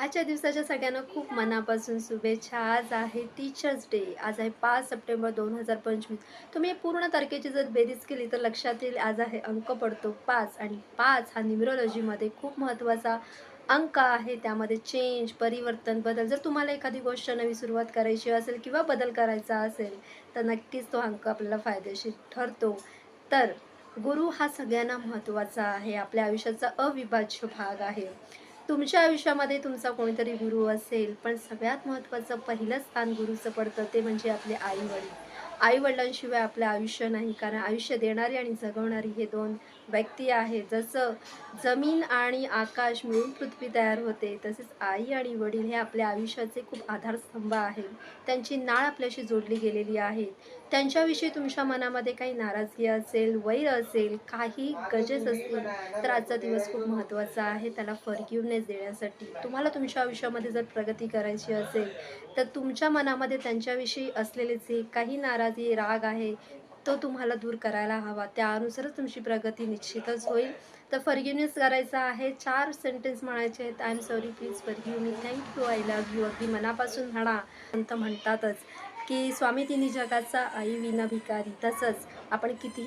आजच्या दिवसाच्या सगळ्यांना खूप मनापासून शुभेच्छा. आज आहे टीचर्स डे. आज आहे 5 सप्टेंबर 2025. तुम्ही पूर्ण तारखेची जर बेरीज केली तर लक्षात येईल आज आहे अंक पडतो 5 आणि 5 हा न्यूमरोलॉजीमध्ये खूप महत्त्वाचा अंक आहे. त्यामध्ये चेंज, परिवर्तन, बदल. जर तुम्हाला एखादी गोष्ट नवी सुरुवात करायची असेल किंवा बदल करायचा असेल, तर नक्कीच तो अंक आपल्याला फायदेशीर ठरतो. तर गुरु हा सगळ्यांना महत्त्वाचा आहे. आपल्या आयुष्याचा अविभाज्य भाग आहे. तुमच्या आयुष्यामध्ये तुमचा कोणीतरी गुरु असेल, पण सगळ्यात महत्त्वाचं पहिलं स्थान गुरूचं पडतं ते म्हणजे आपले आई-वडील. आई-वडिलांशिवाय आपलं आयुष्य नाही, कारण आयुष्य देणारी आणि जगवणारी हे 2 व्यक्ती आहेत. जसं जमीन आणि आकाश मिळून पृथ्वी तयार होते, तसेच आई आणि वडील हे आपल्या आयुष्याचे खूप आधारस्तंभ आहेत. त्यांची नाळ आपल्याशी जोडली गेलेली आहे. त्यांच्याविषयी तुमच्या मनामध्ये काही नाराजगी असेल, वैर असेल, काही गजेस असतील, तर आजचा दिवस खूप महत्त्वाचा आहे त्याला फॉरगिव्हनेस देण्यासाठी. तुम्हाला तुमच्या आयुष्यामध्ये जर प्रगती करायची असेल, तर तुमच्या मनामध्ये त्यांच्याविषयी असलेले जे काही नाराजी, राग आहे, तो तुम्हाला दूर करायला हवा. त्यानुसारच तुमची प्रगती निश्चितच होईल. तर फॉरगिव्हनेस करायचा आहे. 4 सेंटेन्स म्हणायचे आहेत. I am sorry, please forgive me, thank you, I love you. अगदी मनापासून म्हणा. संत म्हणतातच, की स्वामी तिन्ही जगाचा, आई विना भिकारी. तसंच आपण कितीही